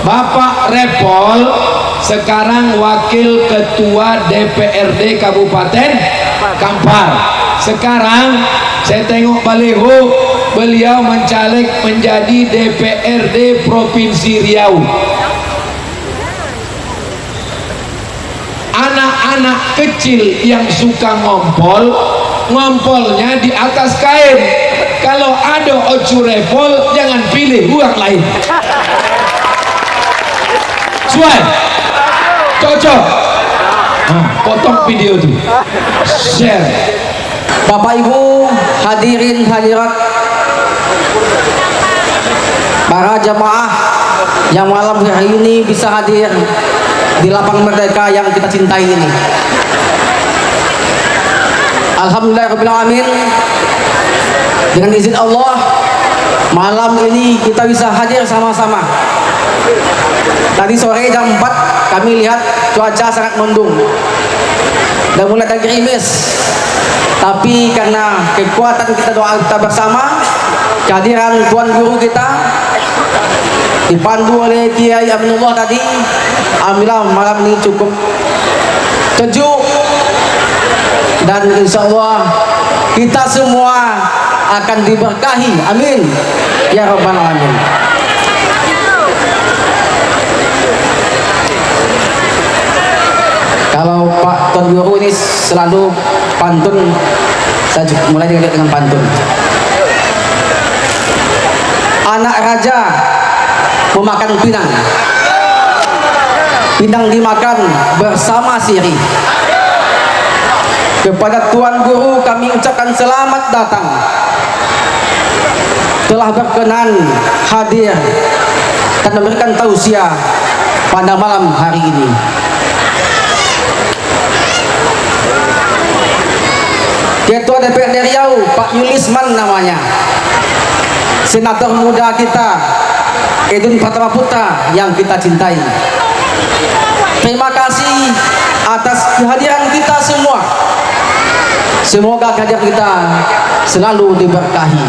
Bapak Repol sekarang wakil ketua DPRD Kabupaten Kampar. Sekarang saya tengok baliho, beliau mencaleg menjadi DPRD Provinsi Riau. Anak-anak kecil yang suka ngompol, ngompolnya di atas kain. Kalau ada ocu Repol, jangan pilih uang lain. Suai, cocok. Potong video tuh, share. Bapak Ibu hadirin hadirat, para jamaah yang malam hari ini bisa hadir di lapang merdeka yang kita cintai ini. Alhamdulillahirrahmanirrahim. Dengan izin Allah, malam ini kita bisa hadir sama-sama. Tadi sore jam 4 kami lihat cuaca sangat mendung dan mulai agak gerimis. Tapi karena kekuatan kita, doa kita bersama, kehadiran Tuan Guru kita dipandu oleh Kiai Aminullah tadi, alhamdulillah malam ini cukup sejuk, dan insya Allah kita semua akan diberkahi, amin ya rabbal alamin. Kalau Pak Tuan Guru ini selalu pantun, saya mulai dengan pantun. Anak raja memakan pinang, pinang dimakan bersama sirih. Kepada Tuan Guru kami ucapkan selamat datang, telah berkenan hadir dan memberikan tausiah pada malam hari ini. Ketua DPRD Riau Pak Yulisman namanya, senator muda kita Edun Pratama Putra yang kita cintai. Terima kasih atas kehadiran kita semua. Semoga kehadiran kita selalu diberkahi,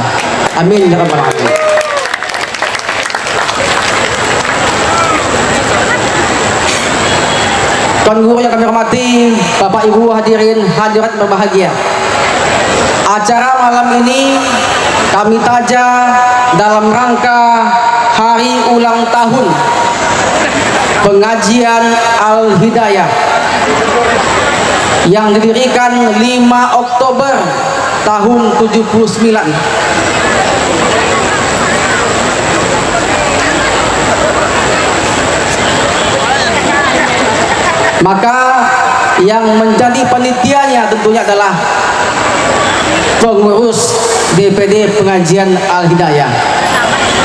amin ya rabbal alamin. Tuan Guru yang kami hormati, Bapak Ibu hadirin hadirat berbahagia, acara malam ini kami taja dalam rangka hari ulang tahun pengajian Al-Hidayah yang didirikan 5 Oktober tahun 79. Maka yang menjadi panitianya tentunya adalah pengurus DPD Pengajian Al-Hidayah.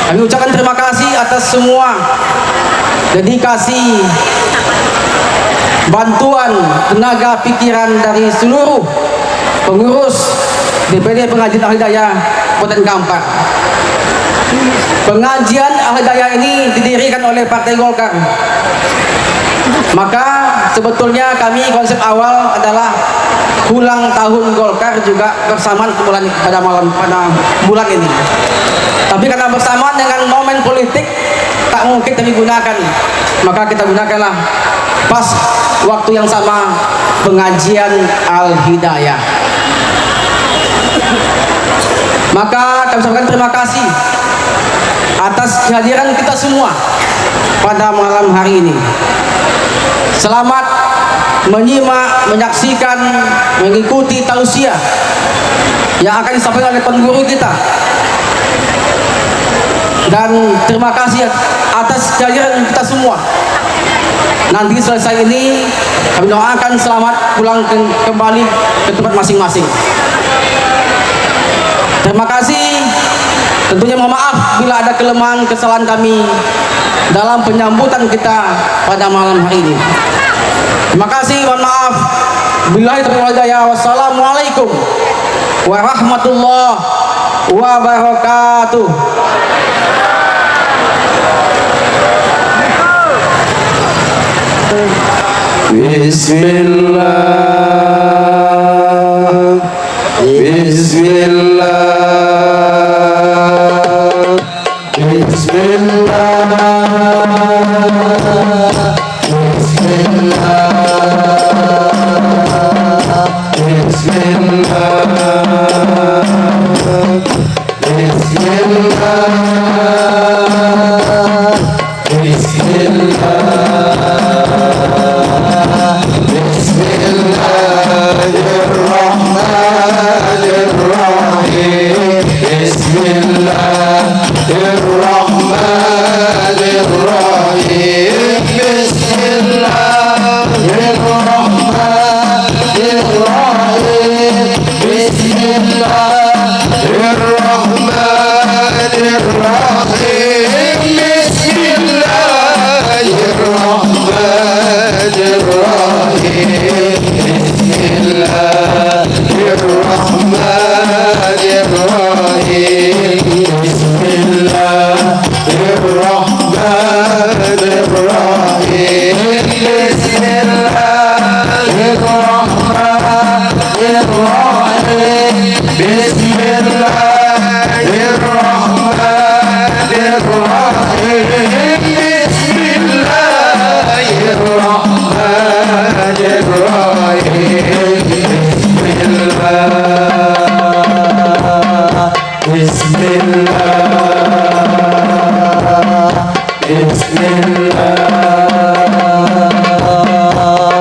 Kami ucapkan terima kasih atas semua dedikasi, bantuan, tenaga pikiran dari seluruh pengurus DPD Pengajian Al-Hidayah Kabupaten Kampar. Pengajian Al-Hidayah ini didirikan oleh Partai Golkar. Maka sebetulnya kami konsep awal adalah ulang tahun Golkar juga bersamaan pada bulan ini. Tapi karena bersamaan dengan momen politik tak mungkin kami gunakan, maka kita gunakanlah pas waktu yang sama pengajian Al-Hidayah. Maka kami sampaikan terima kasih atas kehadiran kita semua pada malam hari ini. Selamat menyimak, menyaksikan, mengikuti tausiah yang akan disampaikan oleh Tuan Guru kita. Dan terima kasih atas kehadiran kita semua. Nanti selesai ini kami doakan selamat pulang kembali ke tempat masing-masing. Terima kasih. Tentunya mohon maaf bila ada kelemahan kesalahan kami dalam penyambutan kita pada malam hari ini. Terima kasih, mohon maaf. Billahi taufiq wal hidayah. Wassalamualaikum warahmatullahi wabarakatuh. Bismillah, Bismillah, Bismillah.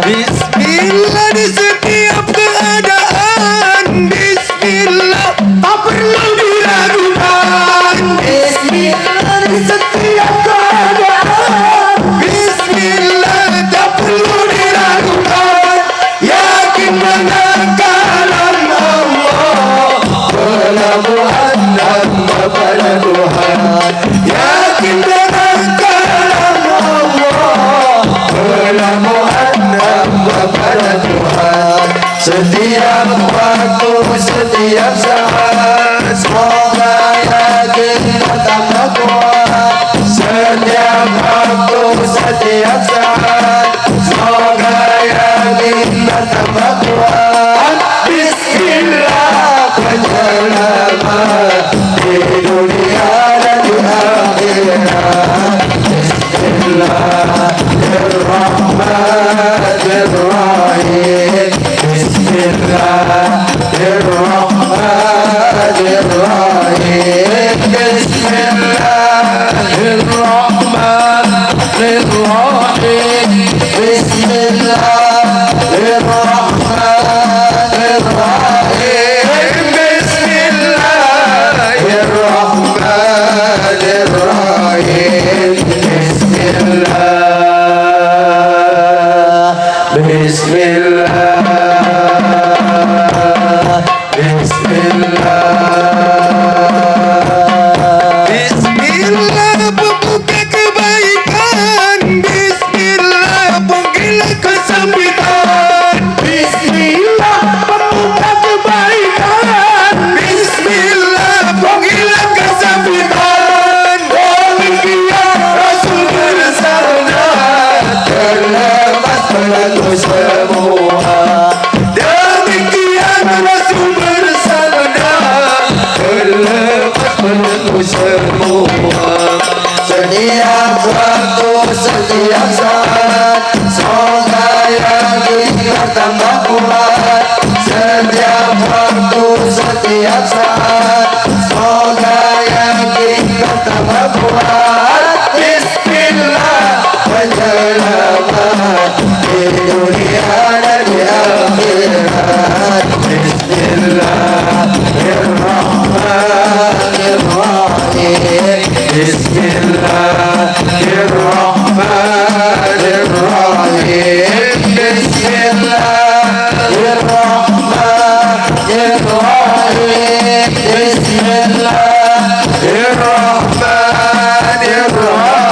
Bismillah di setiap keadaan. Bismillah tak perlu diragukan. Bismillah di setiap keadaan. Bismillah tak perlu diragukan. Yakin dengan kalam Allah, pelabuhan dan kepada Tuhan. Yakin dengan kalam Allah, pelabuhan dan kepada Tuhan. Setiap waktu, setiap saat, semoga yakin tambah kuat. Setiap waktu, setiap saat, semoga yakin tambah kuat. Bismillah penyelamat di dunia dan di akhirat. Bismillahirrahmanirrahim. Bismillahirrahmanirrahim. Bismillahirrahmanirrahim. Bismillahirrahmanirrahim. Bismillahirrahmanirrahim. Bismillah. Bismillah. Bismillah pembuka kebaikan. Bismillah penggila kesempitan. Bismillah pembuka kebaikan. Bismillah penggila kesempitan. Demikian Rasul bersabda, terlepas pelaku semua. Demikian Rasul bersabda, terlepas pelaku semua. Setiap waktu, setiap saat, semoga yakin bertambah kuat. Setiap waktu, setiap saat, semoga yakin bertambah kuat. Bismillah penyelamat di dunia dan di akhirat. Bismillahirrahmanirrahim. Bismillahirrahmanirrahim. Bismillahirrahmanirrahim.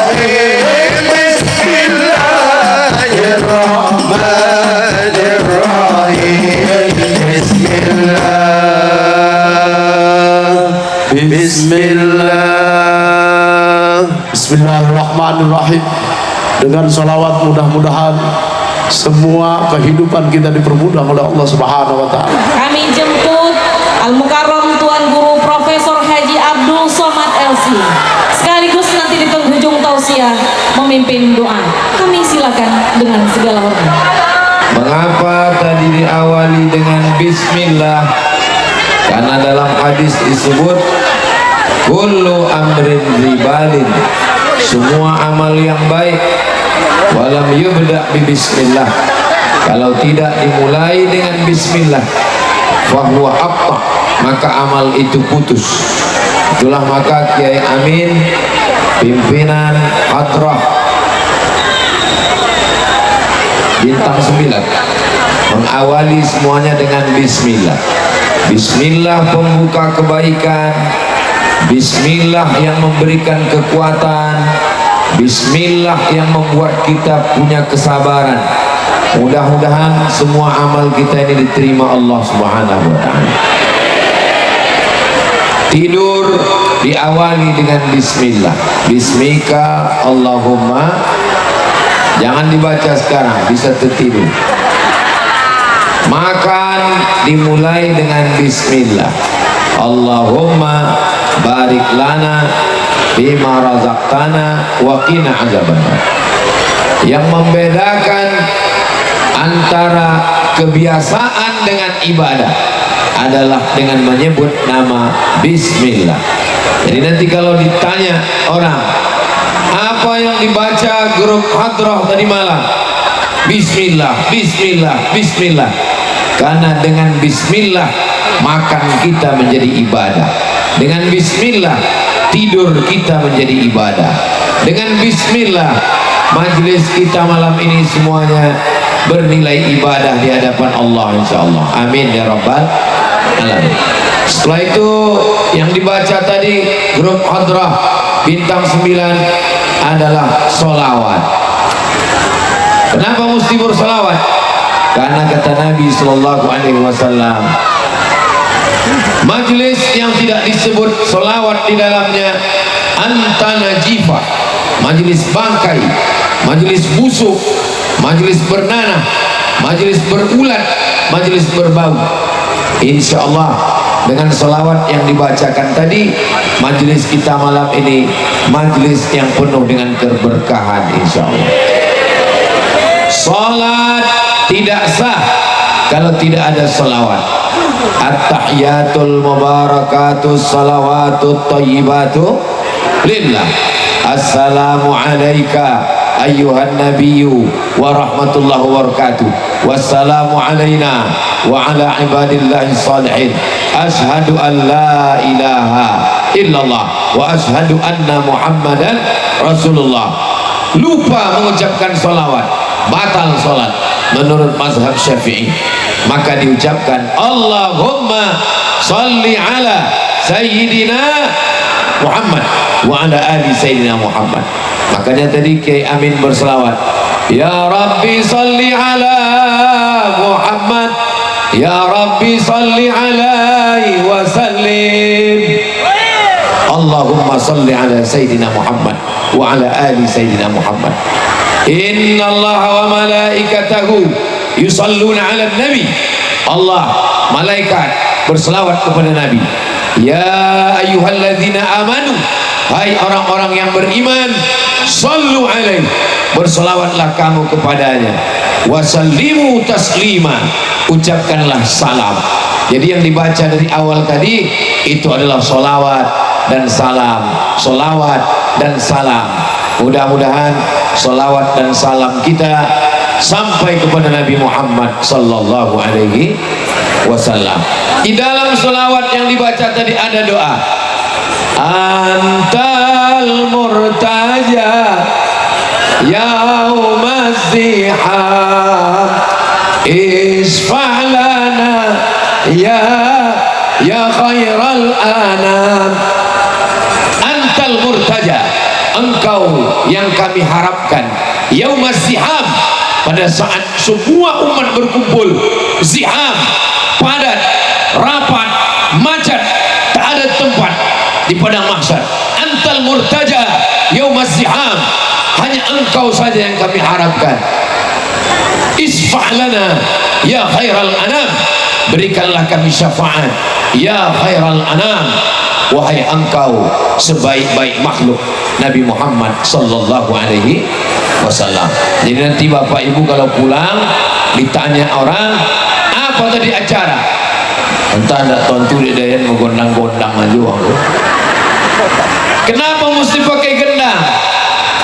Bismillahirrahmanirrahim. Bismillahirrahmanirrahim. Bismillah. Bismillahirrahmanirrahim. Dengan salawat mudah-mudahan semua kehidupan kita dipermudah oleh Allah Subhanahu wa taala. Kami jemput Al Mukarram Tuan Guru Profesor Haji Abdul Somad LC sekaligus nanti di penghujung tausiah memimpin doa. Kami silakan dengan segala hormat. Mengapa tadi diawali dengan bismillah? Karena dalam hadis disebut kullu amrin ribalin, semua amal yang baik walam yubda bi bismillah, kalau tidak dimulai dengan bismillah fahuwa abta, maka amal itu putus. Itulah maka Kiai Amin pimpinan hadrah bintang 9 mengawali semuanya dengan bismillah. Bismillah pembuka kebaikan, bismillah yang memberikan kekuatan, bismillah yang membuat kita punya kesabaran. Mudah-mudahan semua amal kita ini diterima Allah Subhanahu wa taala. Tidur diawali dengan bismillah. Bismika Allahumma, jangan dibaca sekarang, bisa tertidur. Makan dimulai dengan bismillah. Allahumma barik lana bima razaqtana wa qina azabannar. Yang membedakan antara kebiasaan dengan ibadah adalah dengan menyebut nama bismillah. Jadi nanti kalau ditanya orang, apa yang dibaca grup hadrah tadi malam? Bismillah, bismillah, bismillah. Karena dengan bismillah makan kita menjadi ibadah. Dengan bismillah tidur kita menjadi ibadah. Dengan bismillah majlis kita malam ini semuanya bernilai ibadah di hadapan Allah insyaallah. Amin ya rabbal alamin. Setelah itu yang dibaca tadi grup hadrah bintang 9 adalah solawat. Kenapa mesti bersolawat? Karena kata Nabi Sallallahu Alaihi Wasallam, majlis yang tidak disebut solawat di dalamnya anta najifah, majlis bangkai, majlis busuk, majlis bernanah, majlis berulat, majlis berbau. Insya Allah dengan solawat yang dibacakan tadi, majlis kita malam ini majlis yang penuh dengan keberkahan insya Allah. Salat tidak sah kalau tidak ada salawat. At-tahiyatul mubarakatus salawatut thayyibatu lillah. Assalamu alayka ayyuhan nabiyyu wa rahmatullahi wa barakatuh. Wassalamu alayna wa ala ibadillahi salihin. Ashhadu an la ilaha illallah wa ashhadu anna muhammadan rasulullah. Lupa mengucapkan salawat, batal salat menurut mazhab Syafi'i. Maka diucapkan Allahumma salli ala sayyidina Muhammad wa ala ali sayyidina Muhammad. Makanya tadi Kiai Amin berselawat, ya Rabbi salli ala Muhammad, ya Rabbi salli alaihi wa sallim. Allahumma salli ala sayyidina Muhammad wa ala ali sayyidina Muhammad. Inna Allah wa malaikatahu yusalluna ala nabi. Allah, malaikat berselawat kepada Nabi. Ya ayyuhalladzina amanu, hai orang-orang yang beriman, sallu alaihi, berselawatlah kamu kepadanya. Wasallimu taslima, ucapkanlah salam. Jadi yang dibaca dari awal tadi itu adalah solawat dan salam, solawat dan salam. Mudah-mudahan solawat dan salam kita sampai kepada Nabi Muhammad sallallahu alaihi wasallam. Di dalam solawat yang dibaca tadi ada doa, antal murtaja yaumaz ziham isfa'lana ya khairal anam. Antal murtaja, engkau yang kami harapkan, yaumaz ziham, pada saat semua umat berkumpul, ziham, padat, rapat, macet, tak ada tempat di padang mahsyar. Antal murtaja yaumaz ziham, hanya engkau saja yang kami harapkan. Isfa'lana ya khairal anam, berikanlah kami syafaat ya khairal anam, wahai engkau sebaik-baik makhluk Nabi Muhammad sallallahu alaihi wasallam. Jadi nanti bapak ibu kalau pulang ditanya orang, apa tadi acara? Entah tak tuan tuli dayan menggondang-gondang aja orang. Kenapa mesti pakai gendang?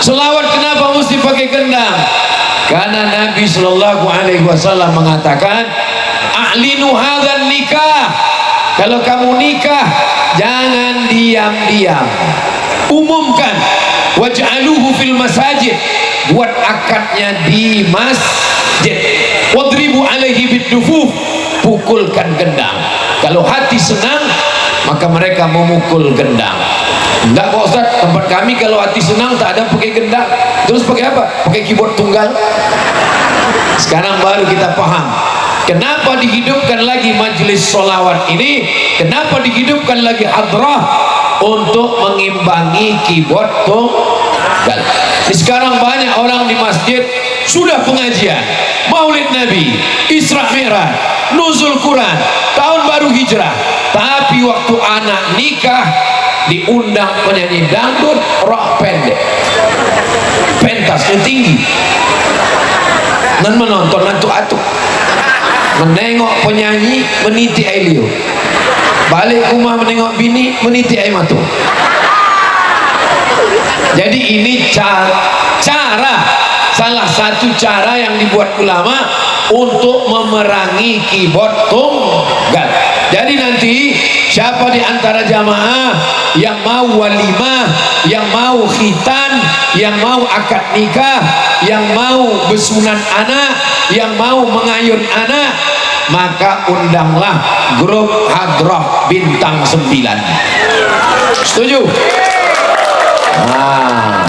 Selawat kenapa mesti pakai gendang? Karena Nabi sallallahu alaihi wasallam mengatakan, a'linu hadzal nikah. Kalau kamu nikah, jangan diam-diam. Umumkan, waj'aluhu fil masajid. Buat akadnya di masjid. Wadribu alaihi bidufuf. Pukulkan gendang. Kalau hati senang, maka mereka memukul gendang. Enggak Pak Ustaz, tempat kami kalau hati senang tak ada pakai gendang. Terus pakai apa? Pakai keyboard tunggal. Sekarang baru kita paham kenapa dihidupkan lagi majelis solawat ini, kenapa dihidupkan lagi hadrah, untuk mengimbangi keyboard tunggal. Sekarang banyak orang di masjid sudah pengajian Maulid Nabi, Isra Mi'raj, Nuzul Quran, tahun baru hijrah, tapi waktu anak nikah diundang penyanyi dangdut rok pendek, pentasnya tinggi, dan menonton atuk-atuk, menengok penyanyi meniti air liur, balik rumah menengok bini meniti air mata. Jadi ini cara salah satu cara yang dibuat ulama untuk memerangi keyboard tunggal. Jadi nanti siapa di antara jamaah yang mau walimah, yang mau khitan, yang mau akad nikah, yang mau besunan anak, yang mau mengayun anak, maka undanglah grup Hadrah Bintang 9. Setuju? Nah,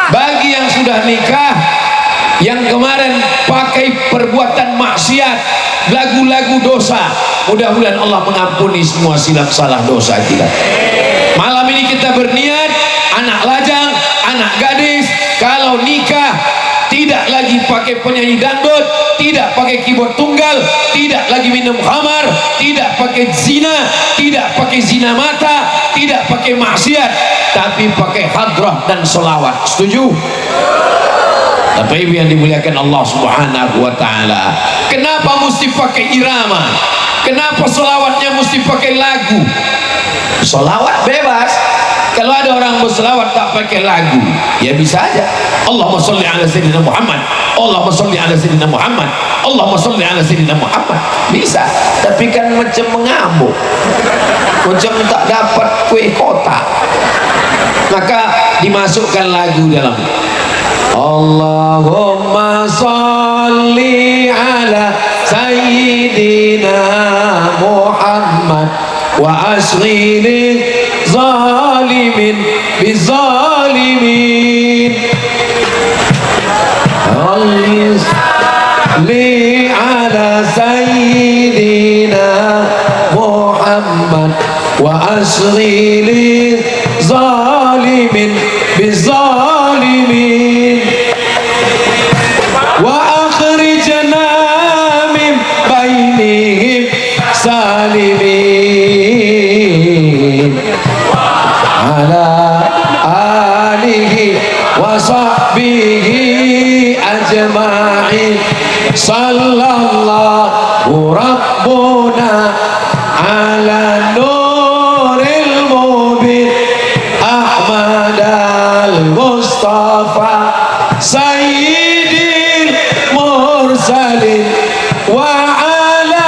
bagi yang sudah nikah, yang kemarin pakai perbuatan maksiat, lagu-lagu dosa, mudah-mudahan Allah mengampuni semua silap salah dosa kita. Malam ini kita berniat, anak lajang, anak gadis, kalau nikah tidak lagi pakai penyanyi dangdut, tidak pakai keyboard tunggal, tidak lagi minum khamar, tidak pakai zina, tidak pakai zina mata, tidak pakai maksiat, tapi pakai hadrah dan solawat. Setuju? Bapak Ibu yang dimuliakan Allah Subhanahu wa taala, kenapa mesti pakai irama? Kenapa solawatnya mesti pakai lagu? Solawat bebas. Kalau ada orang berselawat tak pakai lagu, ya bisa aja. Allahumma sholli ala sayyidina Muhammad, Allahumma sholli ala sayyidina Muhammad, Allahumma sholli ala sayyidina Muhammad. Bisa, tapi kan macam mengamuk, macam tak dapat kue kotak. Maka dimasukkan lagu dalam. Allahumma sholli ala sayyidina Muhammad wa asghili zalimin bizalimin. Sholli ala sayyidina Muhammad wa asghili zalimin bizalimin. Wa akhrijna min bainihim salimin. Ala alihi wa sahbihi ajma'in. Sallallahu rabbuna ala nuril mubin Ahmad al-Mustafa Sayyidil Mursalin wa ala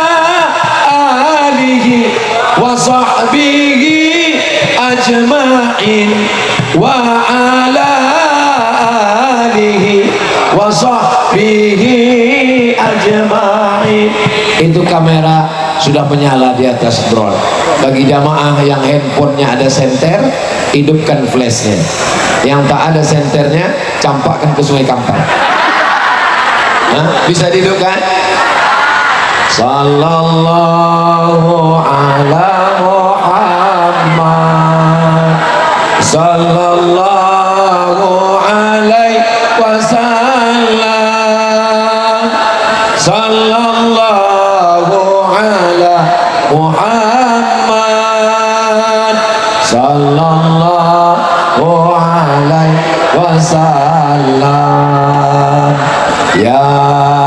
alihi wa sahbihi ajma'in wa ala alihi wa sahbihi ajma'in. Itu kamera sudah menyala di atas drone. Bagi jamaah yang handphonenya ada senter, hidupkan flashnya. Yang tak ada senternya, campakkan ke Sungai Kampar. Nah, bisa dihidupkan? Sallallahu ala Muhammad, sallallahu alaihi wasallam, sallallahu ala Muhammad salam. Ya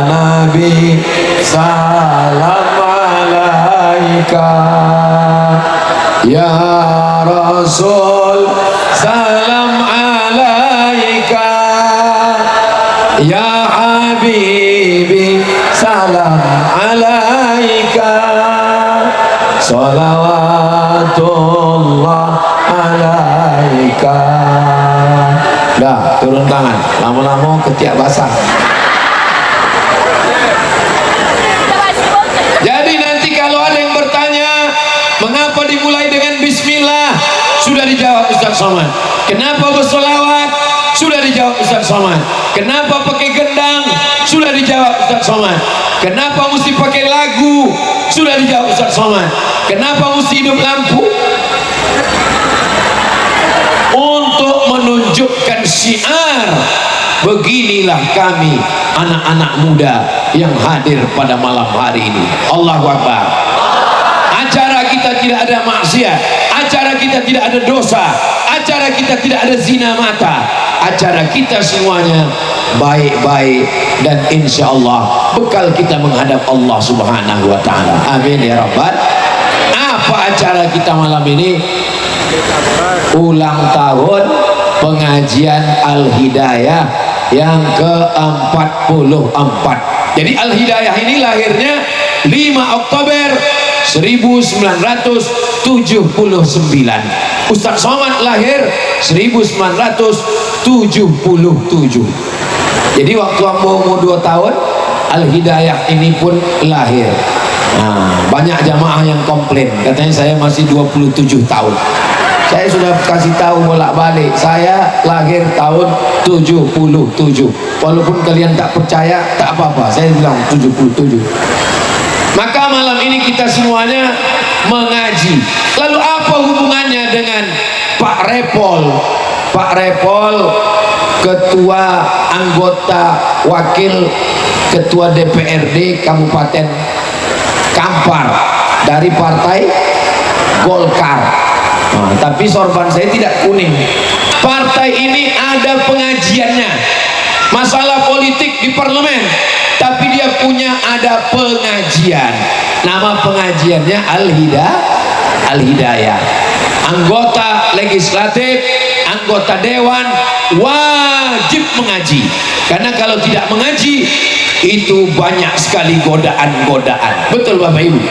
Nabi salam alaika. Ya Rasul salam alaika. Ya Habibi salam alaika. Salawatullah alaika. Dah, turun tangan. Lama-lama ketiak basah. Jadi nanti kalau ada yang bertanya, mengapa dimulai dengan bismillah? Sudah dijawab Ustaz Somad. Kenapa bersolawat? Sudah dijawab Ustaz Somad. Kenapa pakai gendang? Sudah dijawab Ustaz Somad. Kenapa mesti pakai lagu? Sudah dijawab Ustaz Somad. Kenapa mesti hidup lampu? Untuk menunjukkan syiar, beginilah kami anak-anak muda yang hadir pada malam hari ini. Allahu Akbar. Acara kita tidak ada maksiat, acara kita tidak ada dosa, acara kita tidak ada zina mata, acara kita semuanya baik-baik, dan insya Allah bekal kita menghadap Allah Subhanahu wa Ta'ala. Amin ya Rabbal. Apa acara kita malam ini? Ulang tahun pengajian Al-Hidayah yang ke-44. Jadi Al-Hidayah ini lahirnya 5 Oktober 1979. Ustaz Somad lahir 1977. Jadi waktu umur 2 tahun Al-Hidayah ini pun lahir. Nah, banyak jamaah yang komplain, katanya saya masih 27 tahun. Saya sudah kasih tahu bolak-balik, saya lahir tahun 77. Walaupun kalian tak percaya, tak apa-apa, saya bilang 77. Maka malam ini kita semuanya mengaji. Lalu apa hubungannya dengan Pak Repol? Pak Repol, ketua anggota wakil ketua DPRD Kabupaten Kampar dari partai Golkar. Nah, tapi sorban saya tidak kuning. Partai ini ada pengajiannya, masalah politik di parlemen, tapi dia punya ada pengajian. Nama pengajiannya Al-Hidayah. Anggota legislatif, anggota dewan wajib mengaji, karena kalau tidak mengaji itu banyak sekali godaan-godaan. Betul Bapak Ibu?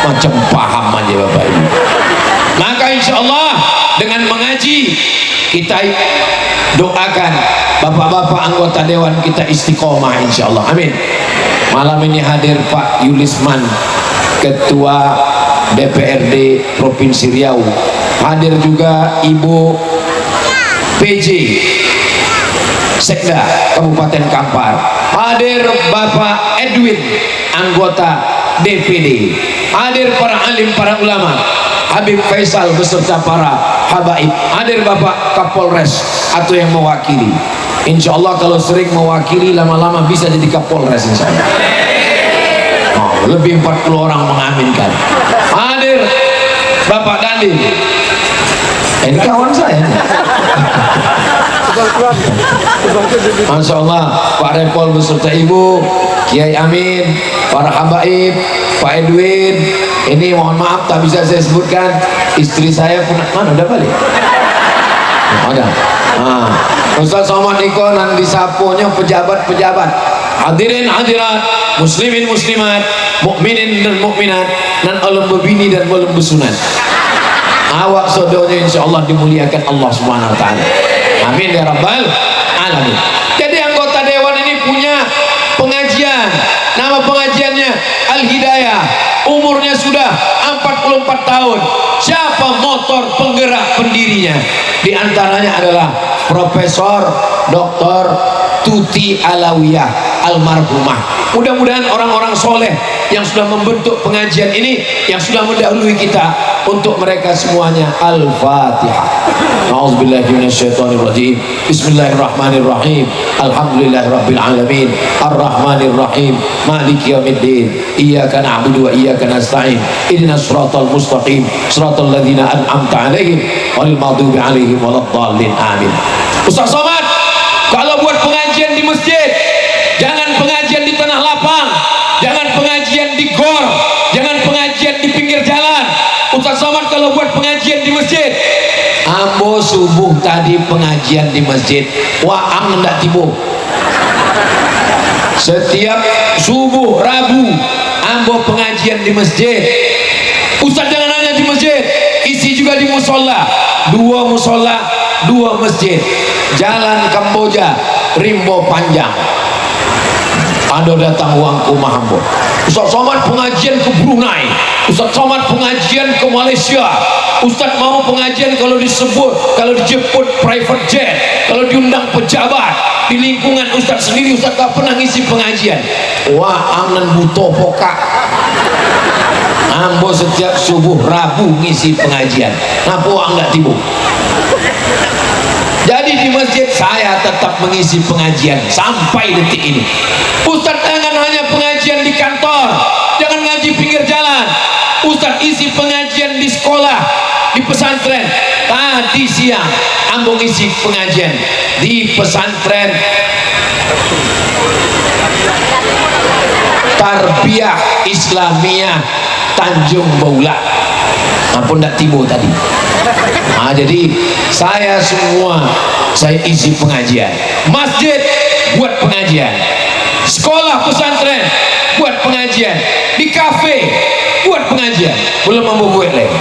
Macam paham aja Bapak Ibu. Maka insya Allah dengan mengaji kita doakan bapak-bapak anggota dewan kita istiqomah insya Allah. Amin. Malam ini hadir Pak Yulisman, ketua DPRD Provinsi Riau. Hadir juga Ibu PJ Sekda Kabupaten Kampar. Hadir Bapak Edwin, anggota DPD. Hadir para alim, para ulama, Habib Faisal beserta para habaib. Hadir Bapak Kapolres atau yang mewakili. Insya Allah kalau sering mewakili, lama-lama bisa jadi Kapolres insya Allah. Oh, lebih 40 orang mengaminkan. Hadir Bapak Dandi. Ini kawan saya. Masya Allah, Pak Repol beserta Ibu, Kiai Amin, para habaib, Pak Edwin. Ini mohon maaf tak bisa saya sebutkan, istri saya pun mana udah balik? Oh, ada. Nah, Ustaz Somad Iko dan disapunya pejabat-pejabat, hadirin hadirat, muslimin muslimat, mukminin dan mukminat, dan ulum bebini dan ulum besunat. Awak sodonya insya Allah dimuliakan Allah Subhanahu Wa Taala. Amin ya Rabbal Alamin. Jadi anggota dewan ini punya pengajian. Nama pengajiannya Al-Hidayah. Umurnya sudah 44 tahun. Siapa motor penggerak pendirinya? Di antaranya adalah Profesor Dr. Tuti Alawiyah almarhumah. Mudah-mudahan orang-orang soleh yang sudah membentuk pengajian ini, yang sudah mendahului kita, untuk mereka semuanya. Al-Fatihah. A'udzubillahi minasyaitonirrajim. Bismillahirrahmanirrahim. Alhamdulillahirabbil alamin. Arrahmanirrahim. Maliki yaumiddin. Iyyaka na'budu wa iyyaka nasta'in. Ihdinas siratal mustaqim. Siratal ladzina an'amta 'alaihim ghairil maghdubi 'alaihim waladdallin. Amin. Ustaz Somad, kalau buat pengajian di masjid, jangan pengajian di tanah lapang, jangan pengajian di gor, jangan pengajian di pinggir jalan. Ustaz Somad kalau buat pengajian di masjid, ambo subuh tadi pengajian di masjid, waang ndak tibo. Setiap subuh Rabu ambo pengajian di masjid. Ustaz jangan hanya di masjid, isi juga di musola. Dua musola, dua masjid. Jalan Kamboja, Rimbo Panjang. Anda datang uang ke Mahambo. Ustaz Somad pengajian ke Brunei, Ustaz Somad pengajian ke Malaysia. Ustaz mau pengajian kalau dijemput private jet, kalau diundang pejabat. Di lingkungan Ustaz sendiri Ustaz tak pernah ngisi pengajian. Wah, angan butuh pokak. Ambo setiap subuh Rabu ngisi pengajian. Ngapa enggak tibu? Jadi di masjid saya tetap mengisi pengajian sampai detik ini. Ustaz jangan hanya pengajian di kantor, jangan ngaji pinggir jalan. Ustaz isi pengajian di sekolah, di pesantren. Tadi siang ambo ngisi pengajian di pesantren Tarbiyah Islamiyah Tanjung Baula. Ampun ndak tibo tadi. Jadi saya isi pengajian. Masjid buat pengajian, sekolah pesantren buat pengajian, di kafe buat pengajian. Belum membuat lagi.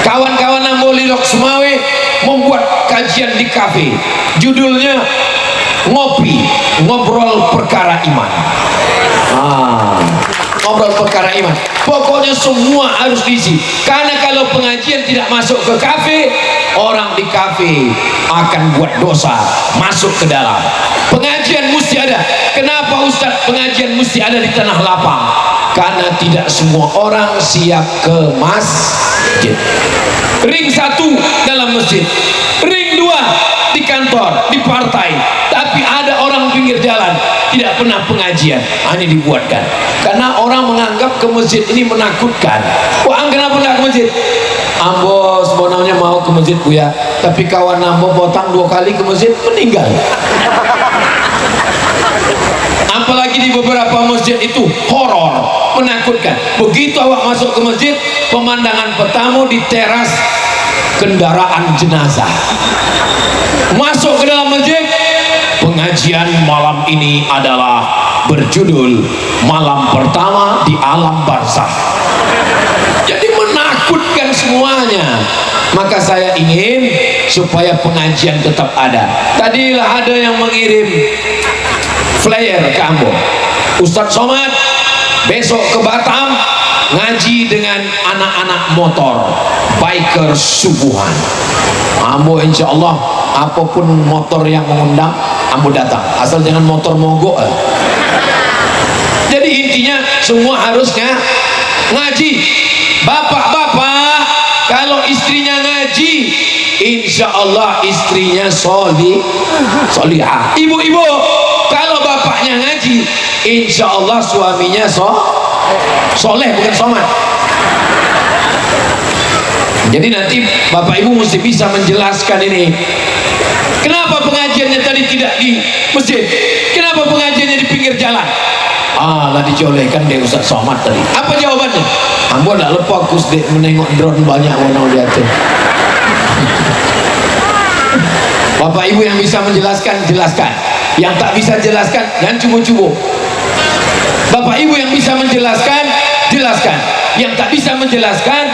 Kawan-kawan ambo Lilok Sumawe membuat kajian di kafe. Judulnya ngopi, ngobrol perkara iman. Ngobrol perkara iman. Pokoknya semua harus diisi. Karena kalau pengajian tidak masuk ke kafe, orang di kafe akan buat dosa masuk ke dalam. Pengajian mesti ada. Kenapa Ustaz pengajian mesti ada di tanah lapang? Karena tidak semua orang siap ke masjid. Ring 1 dalam masjid, ring 2 di kantor, di partai. Tapi ada orang pinggir jalan tidak pernah pengajian. Ini dibuatkan karena orang menganggap ke masjid ini menakutkan. Wah, kenapa enggak ke masjid? Ambo sebenarnya mau ke masjid Buya, tapi kawan ambo potong 2 kali ke masjid meninggal. Apalagi di beberapa masjid itu horor, menakutkan. Begitu awak masuk ke masjid, pemandangan pertama di teras kendaraan jenazah. Masuk ke dalam masjid, pengajian malam ini adalah berjudul malam pertama di alam barzakh. Jadi menakutkan semuanya. Maka saya ingin supaya pengajian tetap ada. Tadilah ada yang mengirim flyer ke Ambo, Ustaz Somad besok ke Batam ngaji dengan anak-anak motor, biker subuhan. Ambo insya Allah apapun motor yang mengundang Ambo datang, asal jangan motor mogok. Jadi intinya semua harusnya ngaji. Bapak-bapak kalau istrinya ngaji, insya Allah istrinya solihah. Ibu-ibu kalau bapaknya ngaji, insya Allah suaminya soleh, bukan somat. Jadi nanti bapak ibu mesti bisa menjelaskan ini. Kenapa pengajiannya tadi tidak di masjid? Kenapa pengajiannya di pinggir jalan? Lah dijolehkan deh Ustaz Somad tadi. Apa jawabannya? Ambo nak lepas kus dek menengok drone banyak orang di atas. Bapak ibu yang bisa menjelaskan, jelaskan. Yang tak bisa jelaskan, jangan cubu-cubu. Bapak ibu yang bisa menjelaskan, jelaskan. Yang tak bisa menjelaskan,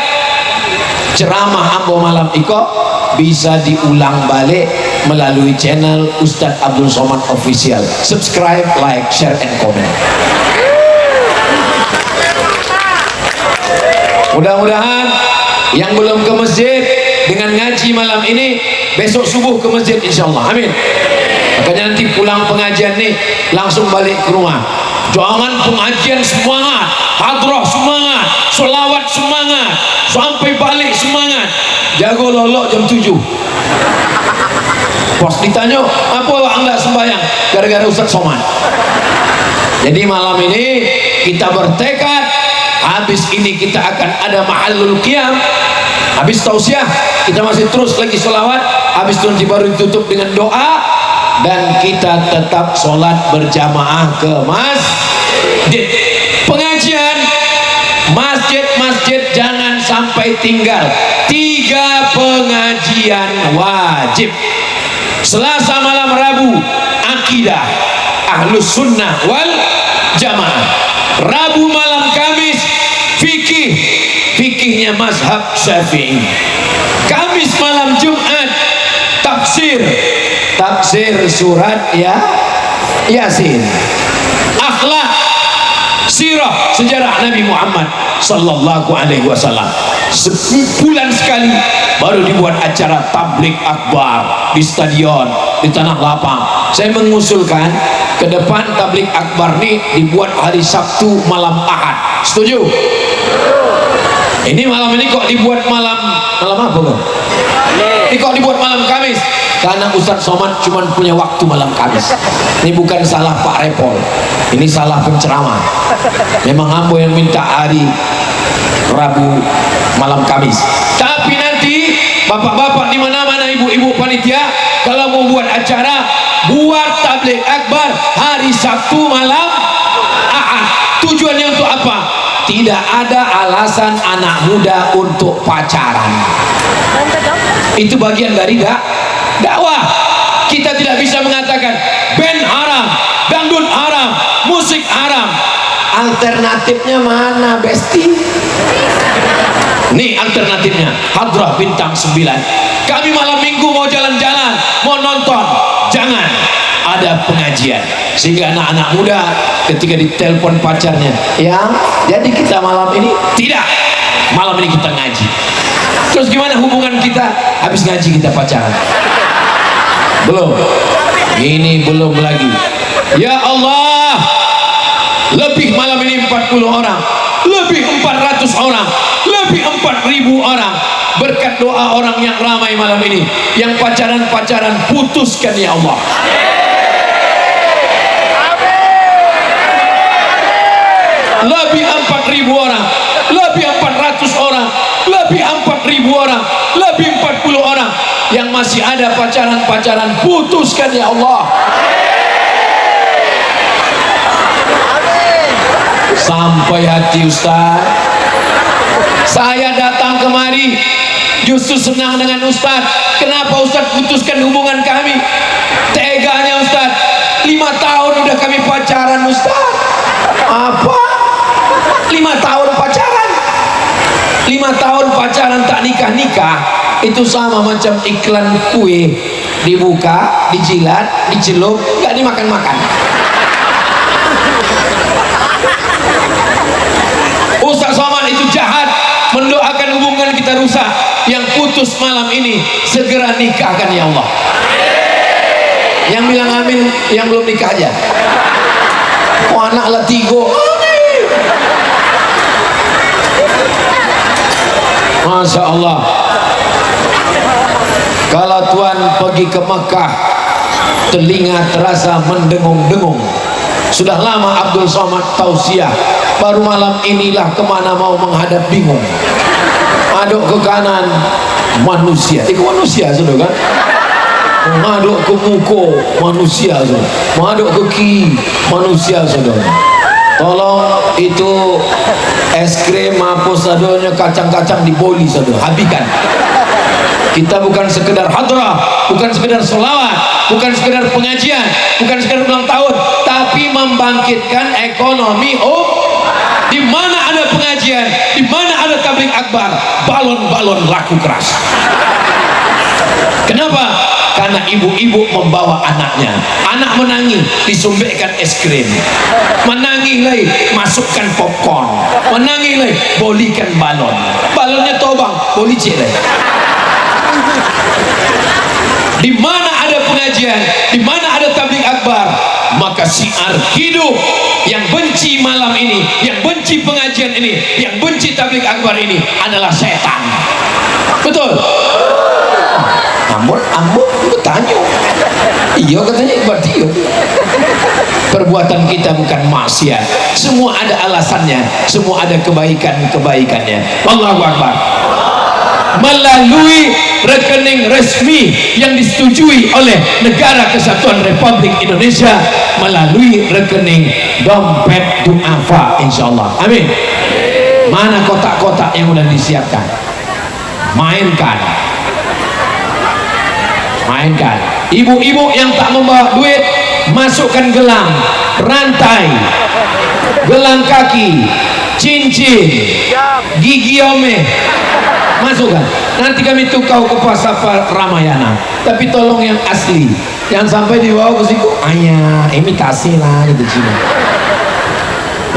ceramah Ambo malam iko bisa diulang balik melalui channel Ustadz Abdul Somad Official. Subscribe, like, share, and comment. Mudah-mudahan yang belum ke masjid dengan ngaji malam ini besok subuh ke masjid insyaallah. Amin. Makanya nanti pulang pengajian nih langsung balik ke rumah. Jangan pengajian semangat, hadrah semangat, Solawat semangat, sampai balik semangat. Jago lolok jam 7. Pos ditanya, apa awak enggak sembahyang? Gara-gara Ustaz Somad. Jadi malam ini kita bertekad, habis ini kita akan ada mahallul qiyam. Habis tausiah kita masih terus lagi solawat. Habis itu nanti baru ditutup dengan doa, dan kita tetap sholat berjamaah ke masjid. Pengajian masjid-masjid jangan sampai tinggal. 3 pengajian wajib. Selasa malam Rabu akidah Ahlus Sunnah wal Jamaah. Rabu malam Kamis fikihnya mazhab Syafi'i. Kamis malam Jumat tafsir surat Yasin. Akhlak, sirah, sejarah Nabi Muhammad sallallahu alaihi wasallam. Sebulan sekali baru dibuat acara tablik akbar di stadion, di tanah lapang. Saya mengusulkan ke depan tablik akbar ini dibuat hari Sabtu malam Ahad. Setuju? Ini malam ini kok dibuat malam apa bro? Ini kok dibuat malam Kamis? Karena Ustaz Somad cuma punya waktu malam Kamis. Ini bukan salah Pak Repol, ini salah penceramah. Memang ambo yang minta hari Rabu malam Kamis. Tapi nanti bapak-bapak di mana-mana, ibu-ibu panitia, kalau mau buat acara, buat tabligh akbar hari Sabtu malam Ahad. Tujuannya untuk apa? Tidak ada alasan anak muda untuk pacaran. Itu bagian dari dakwah. Kita tidak bisa mengatakan band haram, dangdut haram, musik haram. Alternatifnya mana, Besti? Nih alternatifnya, Hadrah Bintang 9. Kami malam minggu mau jalan-jalan, mau nonton, jangan, ada pengajian. Sehingga anak-anak muda ketika ditelepon pacarnya, ya jadi kita malam ini, tidak, malam ini kita ngaji. Terus gimana hubungan kita? Habis ngaji kita pacaran? Belum. Ini belum lagi. Ya Allah, lebih malam ini 40 orang, lebih 400 orang, lebih 4.000 orang. Berkat doa orang yang ramai malam ini, yang pacaran-pacaran putuskan ya Allah. Lebih 4.000 orang, lebih 400 orang, lebih 4.000 orang, lebih 40 orang. Yang masih ada pacaran-pacaran putuskan ya Allah. Sampai hati Ustaz. Saya datang kemari justru senang dengan Ustaz. Kenapa Ustaz putuskan hubungan kami? Teganya Ustaz, 5 tahun udah kami pacaran Ustaz. Apa? 5 tahun pacaran? 5 tahun pacaran tak nikah-nikah, itu sama macam iklan kue, dibuka, dijilat, dicelup, gak dimakan-makan. Ustaz Somad itu jahat, mendoakan hubungan kita rusak. Yang putus malam ini segera nikahkan ya Allah. Yang bilang amin yang belum nikah aja. Oh anak lah 3. Masya Allah. Kalau Tuhan pergi ke Mekah, telinga terasa mendengung-dengung. Sudah lama Abdul Somad tausiah, baru malam inilah kemana mau menghadap bingung. Aduk ke kanan manusia, manusia sudah kan? Mengaduk ke muka manusia sudah, mengaduk ke kiri manusia sudah. Tolong itu es krim apa sadonya, kacang-kacang di boli sadonya, habiskan. Kita bukan sekedar hadrah, bukan sekedar sholawat, bukan sekedar pengajian, bukan sekedar ulang tahun, tapi membangkitkan ekonomi. Di mana ada pengajian, di mana ada tabligh akbar, balon-balon laku keras. Kenapa? Karena ibu-ibu membawa anaknya, anak menangis disumbekkan es krim, menangis lagi masukkan popcorn, menangis lagi bolikan balon, balonnya tobang boli cile. Di mana ada pengajian, di mana ada tabligh akbar, maka siar hidup yang benci malam ini, yang benci pengajian ini, yang benci tabligh akbar ini adalah setan. Betul? Ambon bertanya. Iya katanya, berarti iya. Perbuatan kita bukan maksiat, semua ada alasannya, semua ada kebaikannya. Allahu Akbar. Melalui rekening resmi yang disetujui oleh Negara Kesatuan Republik Indonesia, melalui rekening dompet duafa, insyaallah. Amin. Mana kotak-kotak yang sudah disiapkan? Mainkan. Ibu-ibu yang tak membawa duit, masukkan gelang, rantai, gelang kaki, cincin, gigi ome, masukkan. Nanti kami tukau ke pasar Ramayana, tapi tolong yang asli, jangan sampai dibawa ke situ ayah imitasi lah gitu Cina.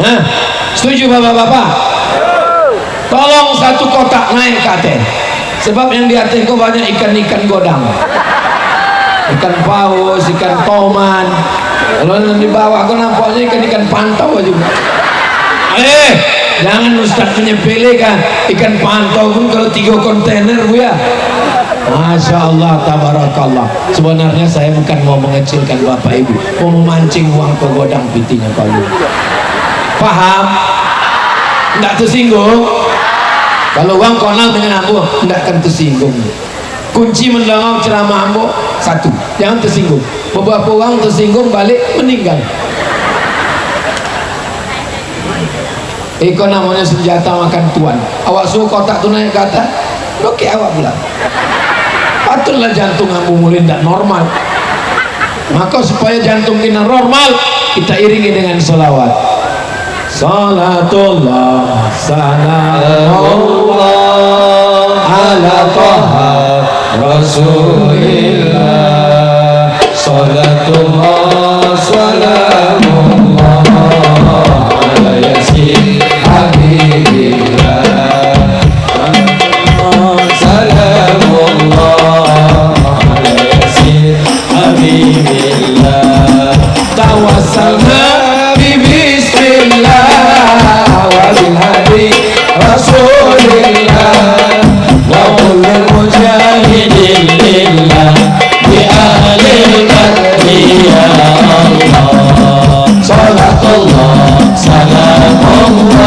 Nah, setuju bapak-bapak? Tolong satu kotak naik ke atas, sebab yang di atas kok banyak ikan-ikan godang, ikan paus, ikan toman. Kalau yang di bawah kok nampaknya ikan-ikan pantau aja. Jangan Ustaz menyepelekan, ikan pantau pun kalau 3 kontainer Bu ya. Masya Allah, tabarakallah. Sebenarnya saya bukan mau mengecilkan Bapak Ibu, mau memancing uang ke godang pitinya Pak Ibu. Paham? Tidak tersinggung? Kalau uang konal dengan ambo, tidak akan tersinggung. Kunci mendongong ceramah ambo, satu, jangan tersinggung. Beberapa uang tersinggung balik meninggal. Iko namanya senjata makan tuan. Awak suruh kotak tu naik ke atas, oke awak pula. Patutlah jantung ambo mulai tidak normal. Maka supaya jantung kita normal, kita iringi dengan salawat. Salatullah salamullah ala Taha Rasulillah. Salatullah salamullah ala Yasin Habibillah. Salamullah ala Yasin Habibillah. Tawassalna Rasulillah wa kullil mujahidin lillah bi ahlil badri ya Allah. Salatullah salamullah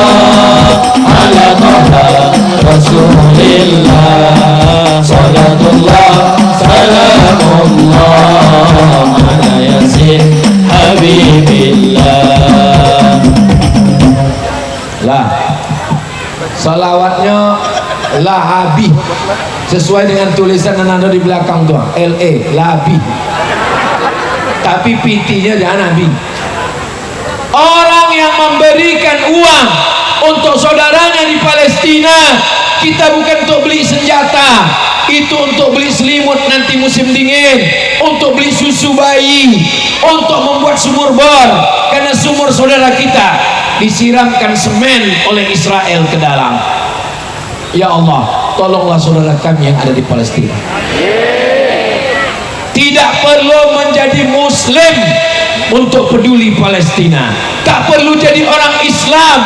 ala Taha Rasulillah. Salatullah salamullah ala Yasin Habibillah. Lah, salawatnya lahabi sesuai dengan tulisan yang ada di belakang tuh, LE lahabi, tapi PT-nya jangan nabi. Orang yang memberikan uang untuk saudaranya di Palestina, kita bukan untuk beli senjata, itu untuk beli selimut nanti musim dingin, untuk beli susu bayi, untuk membuat sumur bor, karena sumur saudara kita disiramkan semen oleh Israel ke dalam. Ya Allah, tolonglah saudara kami yang ada di Palestina. Tidak perlu menjadi muslim untuk peduli Palestina, tak perlu jadi orang Islam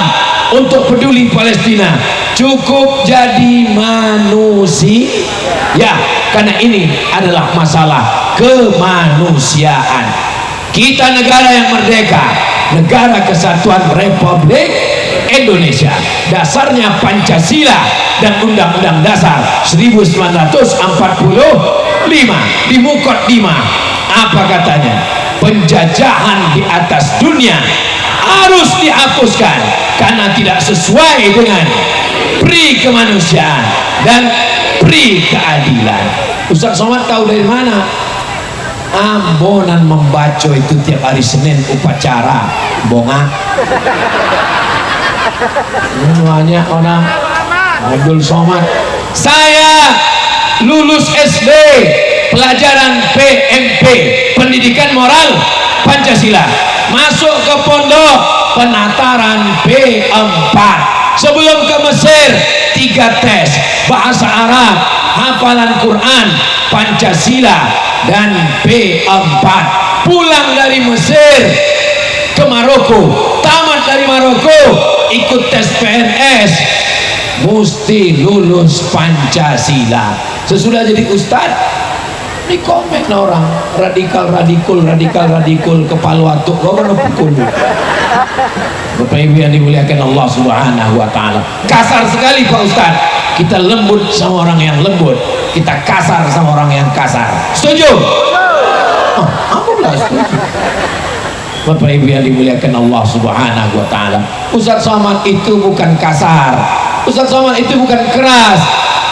untuk peduli Palestina, cukup jadi manusia. Ya, karena ini adalah masalah kemanusiaan. Kita negara yang merdeka, Negara Kesatuan Republik Indonesia, dasarnya Pancasila dan Undang-Undang Dasar 1945. Di Muqaddimah apa katanya? Penjajahan di atas dunia harus dihapuskan karena tidak sesuai dengan pri kemanusiaan dan pri keadilan. Ustaz Somad tahu dari mana? Ambonan membaca itu tiap hari Senin upacara bonga. Banyak orang Abdul Somad. Saya lulus SD pelajaran PMP, pendidikan moral Pancasila, masuk ke pondok penataran P4. Sebelum ke Mesir 3 tes, bahasa Arab, hafalan Quran, Pancasila dan P4. pulang dari Mesir ke Maroko, tamat dari Maroko, ikut tes PNS, mesti lulus Pancasila. Sesudah jadi ustadz, di komen orang radikal kepala watuk kau kan pukul. Bapak Ibu yang dimuliakan Allah Subhanahu wa taala, kasar sekali Pak Ustadz. Kita lembut sama orang yang lembut, kita kasar sama orang yang kasar. Setuju? Oh, aku lah setuju. Bapak Ibu yang dimuliakan Allah Subhanahu wa taala, Ustadz Somad itu bukan kasar, Ustadz Somad itu bukan keras,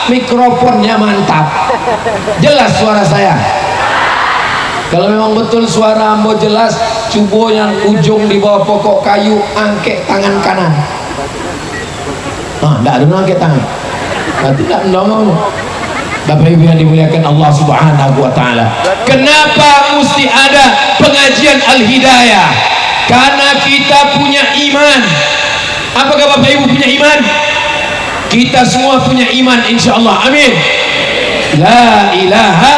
mikrofonnya mantap, jelas suara saya. Kalau memang betul suara ambo jelas, cubo yang ujung di bawah pokok kayu, angkat tangan kanan. Nah, tidak ada angkat tangan, nanti tidak mendongong. Bapak Ibu yang dimuliakan Allah Subhanahu wa taala, kenapa mesti ada pengajian Al-Hidayah? Karena kita punya iman. Apakah Bapak Ibu punya iman? Kita semua punya iman, insyaallah. Amin. La ilaha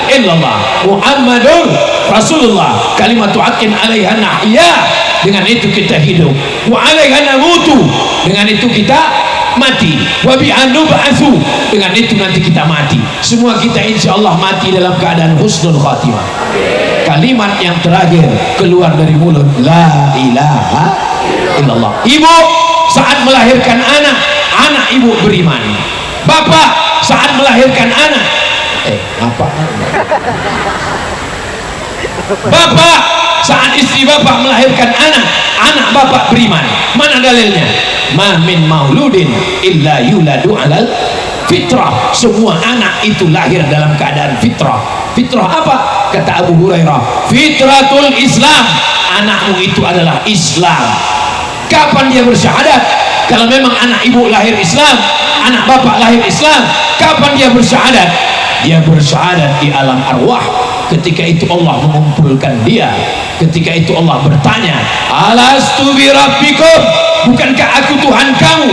illallah Muhammadur Rasulullah, kalimatu haqqin 'alaiha nahya. Dengan itu kita hidup, wa 'alaiha namutu. Dengan itu kita mati, wa bi'an nub'atsu. Dengan itu nanti kita mati. Semua kita insyaallah mati dalam keadaan husnul khatimah. Kalimat yang terakhir keluar dari mulut, la ilaha illallah. Ibu saat melahirkan anak, anak ibu beriman. Bapak saat melahirkan anak, apa? Bapak saat istri bapak melahirkan anak, anak bapak beriman. Mana dalilnya? Ma min mauludin illa yuladu alal fitrah. Semua anak itu lahir dalam keadaan fitrah. Fitrah apa? Kata Abu Hurairah, fitratul Islam. Anakmu itu adalah Islam. Kapan dia bersyahadat? Kalau memang anak ibu lahir Islam, anak bapak lahir Islam, kapan dia bersyahadat? Dia bersyahadat di alam arwah. Ketika itu Allah mengumpulkan dia. Ketika itu Allah bertanya, alastu bi rabbikum, bukankah aku Tuhan kamu?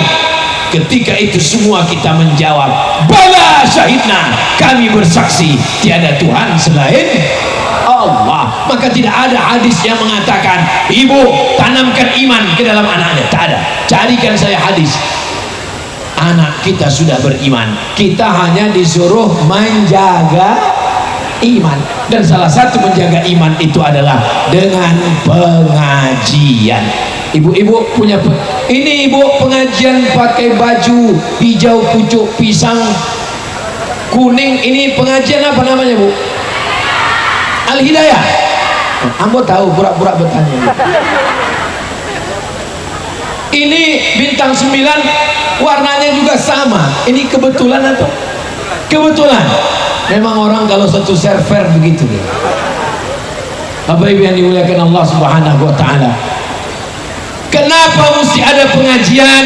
Ketika itu semua kita menjawab, bala syahidna, kami bersaksi tiada Tuhan selain Allah. Maka tidak ada hadis yang mengatakan ibu tanamkan iman ke dalam anaknya, tak ada. Carikan saya hadis. Anak kita sudah beriman, kita hanya disuruh menjaga iman, dan salah satu menjaga iman itu adalah dengan pengajian. Ibu-ibu punya ini ibu pengajian pakai baju hijau pucuk pisang kuning, ini pengajian apa namanya Bu? Al-Hidayah. Ambo tahu, pura-pura bertanya. Ini bintang 9 warnanya juga sama. Ini kebetulan atau kebetulan? Memang orang kalau satu server begitu deh. Bapak Ibu yang dimuliakan Allah Subhanahu wa taala, kenapa mesti ada pengajian?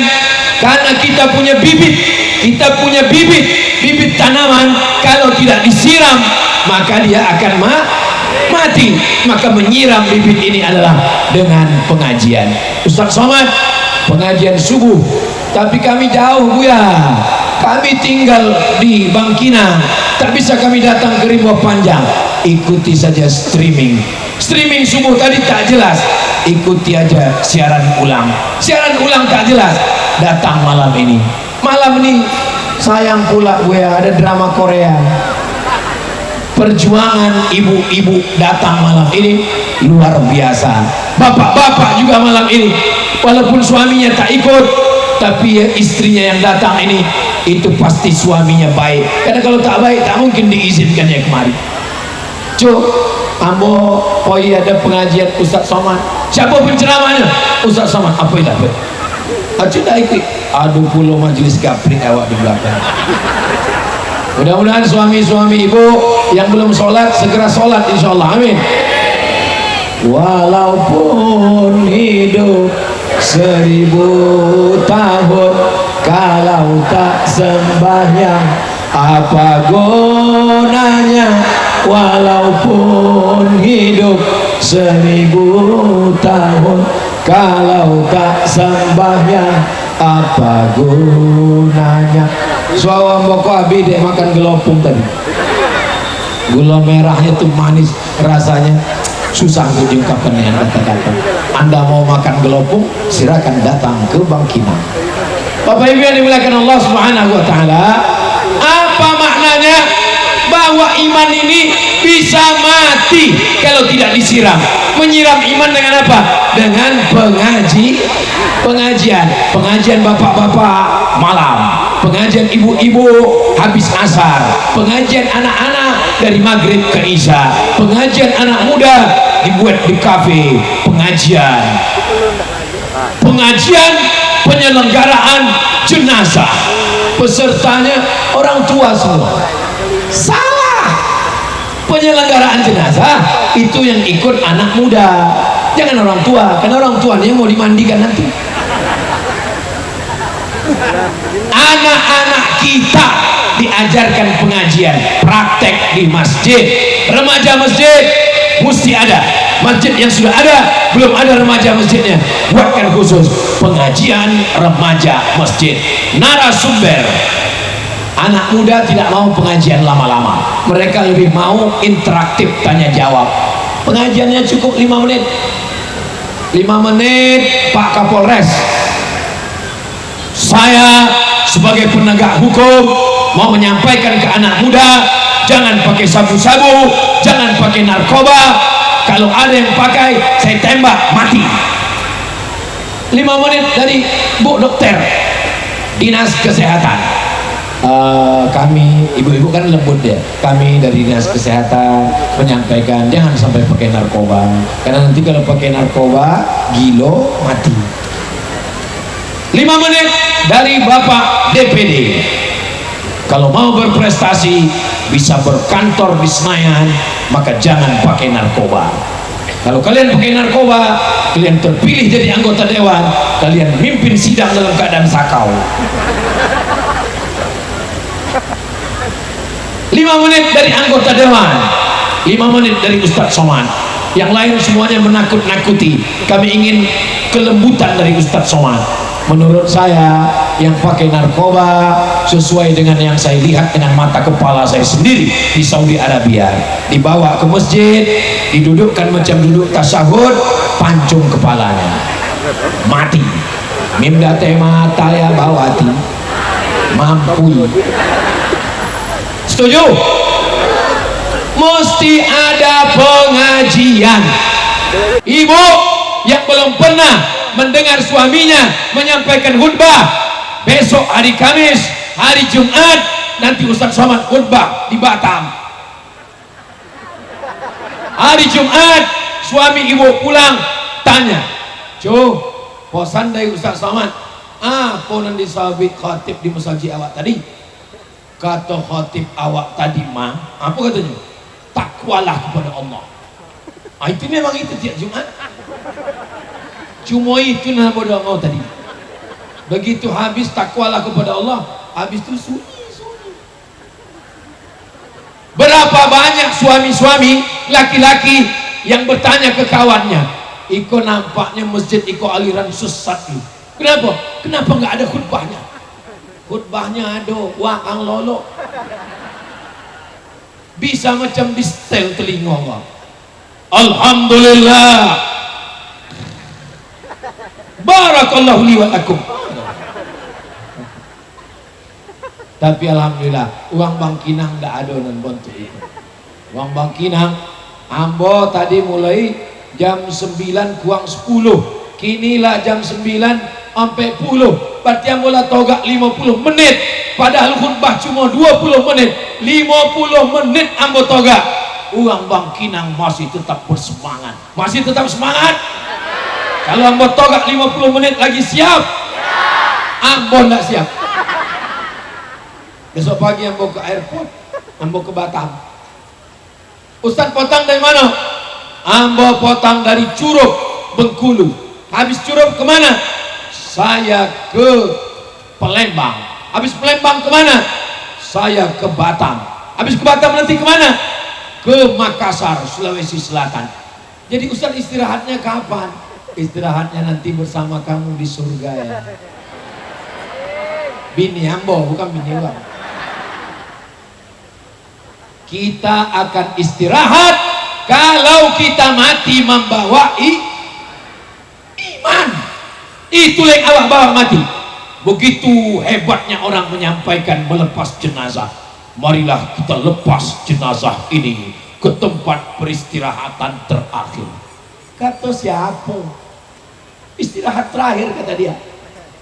Karena kita punya bibit, kita punya bibit tanaman, kalau tidak disiram maka dia akan mati. Maka menyiram bibit ini adalah dengan pengajian. Ustaz Somad pengajian subuh, tapi kami jauh Bu ya, kami tinggal di Bangkinang, tak bisa kami datang ke Rimba Panjang. Ikuti saja streaming subuh tadi tak jelas, ikuti aja siaran ulang tak jelas, datang malam ini sayang pula gue ada drama Korea. Perjuangan ibu-ibu datang malam ini luar biasa. Bapak-bapak juga malam ini, walaupun suaminya tak ikut, tapi istrinya yang datang ini itu pasti suaminya baik, karena kalau tak baik tak mungkin diizinkannya kemari. Cuk, ambo ada pengajian Ustaz Somad, siapa penceramahnya? Ustaz Somad. Apa itu? Acu dah ikut. Aduh puluh majelis gapring awak di belakang. Mudah-mudahan suami-suami ibu yang belum sholat segera sholat insyaallah. Amin. Walaupun hidup 1000 tahun, kalau tak sembahyang apa gunanya? Walaupun hidup 1000 tahun, kalau tak sembahyang apa gunanya? Suawam boko abi dek makan gelopung tadi, gula merahnya tuh manis rasanya, susah untuk diungkapkan dengan kata-kata. Anda mau makan gelopung, silakan datang ke Bangkinang. Bapak Ibu yang dimuliakan Allah Subhanahu wa taala, apa maknanya bahwa iman ini bisa mati kalau tidak disiram? Menyiram iman dengan apa? Dengan pengajian bapak-bapak malam, pengajian ibu-ibu habis asar, pengajian anak-anak dari maghrib ke isya, pengajian anak muda dibuat di kafe, pengajian penyelenggaraan jenazah, pesertanya orang tua semua. Salah. Penyelenggaraan jenazah itu yang ikut anak muda, jangan orang tua, karena orang tuanya mau dimandikan nanti. Anak-anak kita diajarkan pengajian praktek di masjid. Remaja masjid mesti ada. Masjid yang sudah ada, belum ada remaja masjidnya, buatkan khusus pengajian remaja masjid. Narasumber, anak muda tidak mau pengajian lama-lama, mereka lebih mau interaktif tanya jawab. Pengajiannya cukup 5 menit. 5 menit Pak Kapolres, saya sebagai penegak hukum mau menyampaikan ke anak muda, jangan pakai sabu-sabu, jangan pakai narkoba. Kalau ada yang pakai, saya tembak mati. 5 menit dari Bu Dokter Dinas Kesehatan. Kami, ibu-ibu kan lembut ya, kami dari Dinas Kesehatan menyampaikan jangan sampai pakai narkoba, karena nanti kalau pakai narkoba gilo mati. 5 menit dari Bapak DPD, kalau mau berprestasi bisa berkantor di Senayan, maka jangan pakai narkoba. Kalau kalian pakai narkoba, kalian terpilih jadi anggota dewan, kalian mimpin sidang dalam keadaan sakau. 5 menit dari anggota dewan, 5 menit dari Ustadz Somad. Yang lain semuanya menakut-nakuti. Kami ingin kelembutan dari Ustadz Somad. Menurut saya, yang pakai narkoba sesuai dengan yang saya lihat dengan mata kepala saya sendiri di Saudi Arabia, dibawa ke masjid, didudukkan macam duduk tasyahud, pancung kepalanya, mati. Mimda mata ya bawati, mampu. Setuju? Mesti ada pengajian. Ibu yang belum pernah mendengar suaminya menyampaikan khutbah, besok hari Kamis, hari Jumat nanti Ustaz Somad khutbah di Batam. Hari Jumat suami ibu pulang tanya, "Cuh, bosan dari Ustaz Somad? Apa nanti sabit khatib di masjid awak tadi?" Kata khatib awak tadi mah, apa katanya? Takwalah kepada Allah. Itu memang itu tiap Jumat. Cuma itu nama doa tadi. Begitu habis takwalah kepada Allah, habis itu sunyi. Berapa banyak suami-suami laki-laki yang bertanya ke kawannya, "Iko nampaknya masjid iko aliran sesat nih. Kenapa? Kenapa nggak ada khutbahnya?" Khutbahnya ada, wakang lolo. Bisa macam di setel telinga Allah. Alhamdulillah. Barakallahu li wa lakum. Tapi alhamdulillah uang Bangkinang ndak ada nan bentuk itu. Uang Bangkinang ambo tadi mulai jam 9 kurang 10. Kinilah jam 9 sampai 10. Berarti ambo lah togak 50 menit. Padahal khutbah cuma 20 menit. 50 menit ambo togak. Uang Bangkinang masih tetap bersemangat. Masih tetap semangat. Kalau ambo togak 50 menit lagi siap? Ambo enggak siap. Besok pagi ambo ke airport, ambo ke Batam. Ustaz potong dari mana? Ambo potong dari Curup, Bengkulu. Habis Curup kemana? Saya ke Palembang. Habis Palembang kemana? Saya ke Batam. Habis ke Batam nanti kemana? Ke Makassar, Sulawesi Selatan. Jadi Ustaz istirahatnya kapan? Istirahatnya nanti bersama kamu di surga ya. Bini ambo, bukan bini uang. Kita akan istirahat kalau kita mati membawa iman. Itulah yang awak bawa mati. Begitu hebatnya orang menyampaikan melepas jenazah. Marilah kita lepas jenazah ini ke tempat peristirahatan terakhir. Kata siapa? Istirahat terakhir, kata dia.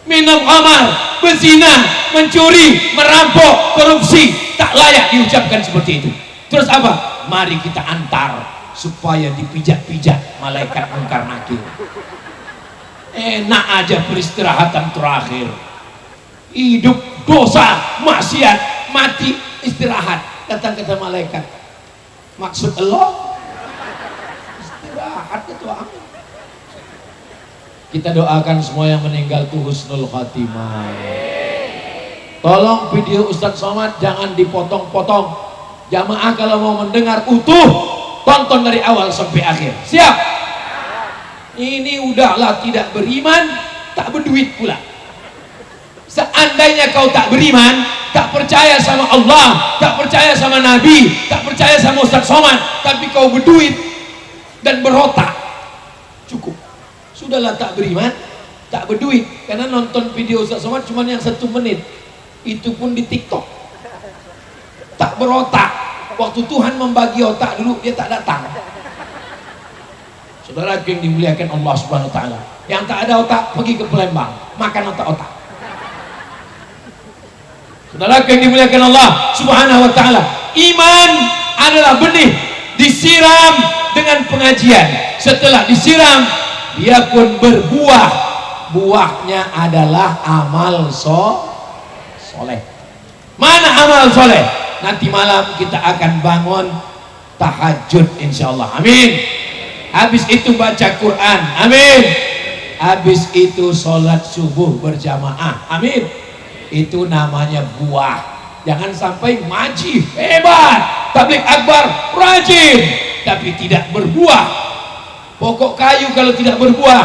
Minum khamar, berzina, mencuri, merampok, korupsi, tak layak diucapkan seperti itu. Terus apa? Mari kita antar supaya dipijak-pijak malaikat mungkar nakir. Enak aja peristirahatan terakhir. Hidup dosa, maksiat, mati, istirahat. Datang kata malaikat. Maksud Allah istirahat itu apa? Kita doakan semua yang meninggal tuh husnul khatimah. Tolong video Ustadz Somad jangan dipotong-potong. Jamaah kalau mau mendengar utuh, tonton dari awal sampai akhir. Siap? Ini udahlah tidak beriman, tak berduit pula. Seandainya kau tak beriman, tak percaya sama Allah, tak percaya sama Nabi, tak percaya sama Ustadz Somad, tapi kau berduit dan berotak, cukup. Sudahlah tak beriman, tak berduit. Karena nonton video Ustadz Somad cuma yang 1 menit, itu pun di TikTok. Tak berotak. Waktu Tuhan membagi otak dulu, dia tak datang. Saudara yang dimuliakan Allah Subhanahu wa taala, yang tak ada otak pergi ke Palembang, makan otak-otak. Saudara yang dimuliakan Allah Subhanahu wa taala, iman adalah benih disiram dengan pengajian. Setelah disiram, dia pun berbuah. Buahnya adalah amal soleh. Mana amal soleh? Nanti malam kita akan bangun tahajud insyaallah. Amin. Habis itu baca Quran. Amin. Habis itu sholat subuh berjamaah. Amin. Itu namanya buah. Jangan sampai maji hebat, tabligh akbar rajin, tapi tidak berbuah. Pokok kayu kalau tidak berbuah,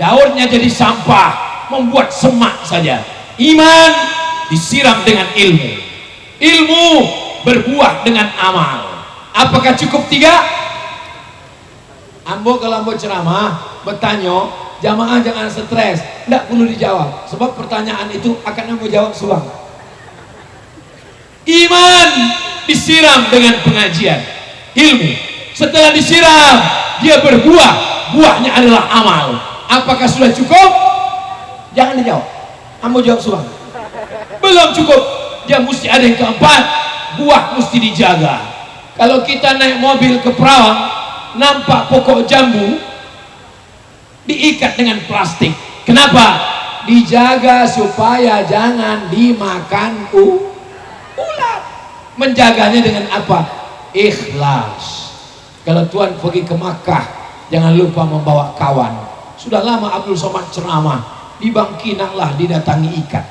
daunnya jadi sampah, membuat semak saja. Iman disiram dengan ilmu, ilmu berbuah dengan amal. Apakah cukup 3? Ambo kalau ambo ceramah bertanya, jamaah jangan stres, tidak perlu dijawab, sebab pertanyaan itu akan ambo jawab sulang. Iman disiram dengan pengajian, ilmu. Setelah disiram, dia berbuah, buahnya adalah amal. Apakah sudah cukup? Jangan dijawab, ambo jawab sulang. Belum cukup, dia mesti ada yang keempat, buah mesti dijaga. Kalau kita naik mobil ke Perawang, nampak pokok jambu diikat dengan plastik. Kenapa? Dijaga supaya jangan dimakan ular. Menjaganya dengan apa? Ikhlas. Kalau Tuhan pergi ke Makkah, jangan lupa membawa kawan. Sudah lama Abdul Somad ceramah, di Bangkinang lah didatangi ikan.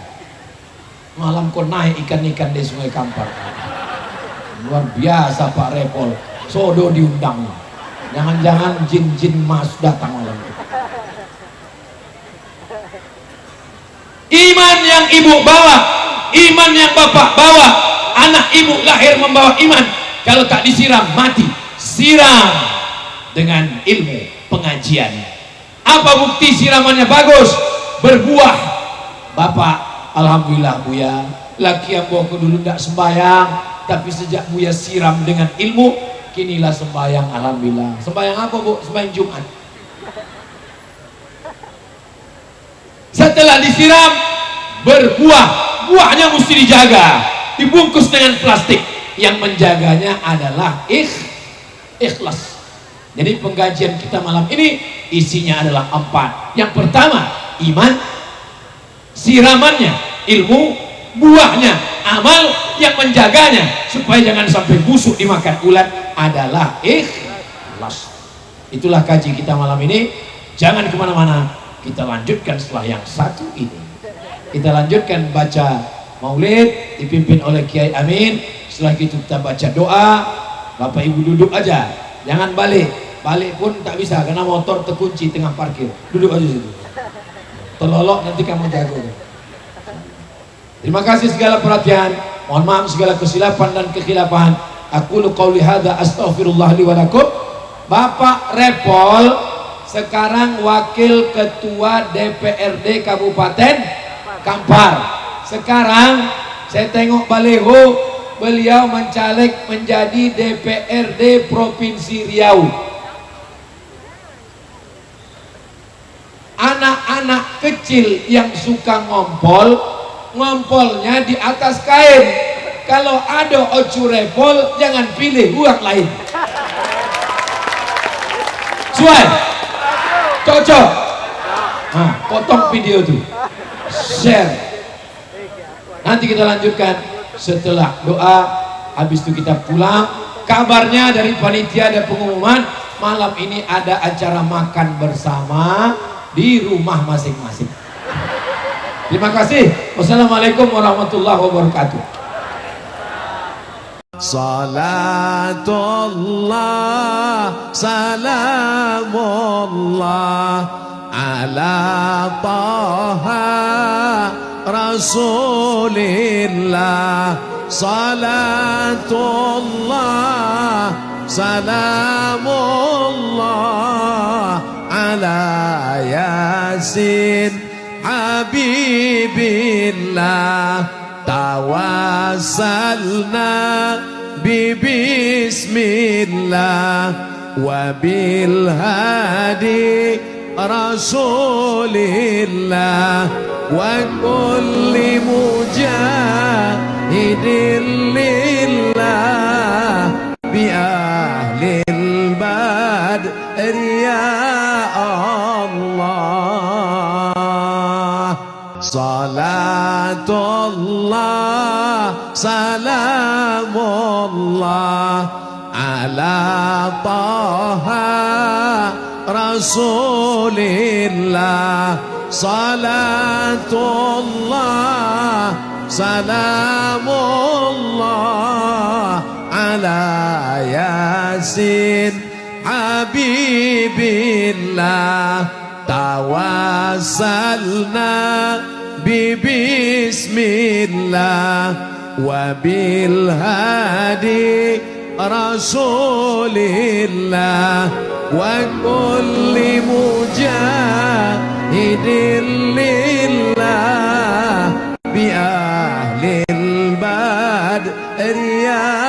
Malam kau naik ikan-ikan di Sungai Kampar. Luar biasa Pak Repol. Sodo diundang. Jangan-jangan jin-jin mas datang malam itu. Iman yang ibu bawa, iman yang bapak bawa, anak ibu lahir membawa iman. Kalau tak disiram mati. Siram dengan ilmu pengajian. Apa bukti siramannya bagus? Berbuah. Bapak, alhamdulillah Buya, laki yang bawa dulu tidak sembahyang, tapi sejak Buya siram dengan ilmu, kinilah sembahyang. Alhamdulillah. Sembahyang apa Bu? Sembahyang Jumat. Setelah disiram, berbuah. Buahnya mesti dijaga, dibungkus dengan plastik. Yang menjaganya adalah ikhlas. Jadi pengajian kita malam ini isinya adalah 4. Yang pertama, iman. Siramannya ilmu, buahnya amal, yang menjaganya supaya jangan sampai busuk dimakan ulat adalah ikhlas. Itulah kaji kita malam ini. Jangan kemana-mana, kita lanjutkan setelah yang satu ini. Kita lanjutkan baca maulid dipimpin oleh Kiai Amin. Setelah itu kita baca doa. Bapak Ibu duduk aja, jangan balik. Balik pun tak bisa karena motor terkunci tengah parkir. Duduk aja situ, terlolok nanti kamu jago. Terima kasih segala perhatian, mohon maaf segala kesilapan dan kekhilafan. Aku qouli hadza astaghfirullah li wa lakum. Bapak Repol sekarang wakil ketua DPRD Kabupaten Kampar. Sekarang saya tengok baleho, beliau mencaleg menjadi DPRD Provinsi Riau. Anak-anak kecil yang suka ngompol, ngompolnya di atas kain. Kalau ada ocu repol, jangan pilih uang lain. Suai, cocok. Nah, potong video tuh, share. Nanti kita lanjutkan setelah doa. Habis itu kita pulang. Kabarnya dari panitia ada pengumuman malam ini ada acara makan bersama di rumah masing-masing. Terima kasih. Wassalamualaikum warahmatullahi wabarakatuh. Salatullah salamullah ala taha rasulillah. Salatullah salamullah ala yasin habibillah. Tawassalna bismillah wa bil hadi rasulillah wa kulli mujahidin lillah bi ahlil badri ya Allah. Salatullah salamullah ala taha rasulillah. Salatullah salamullah ala yasin habibillah. Tawassalna bismillah wa bil hadi rasulillah wa kulli mujahidin lillah bi ahlil badri ya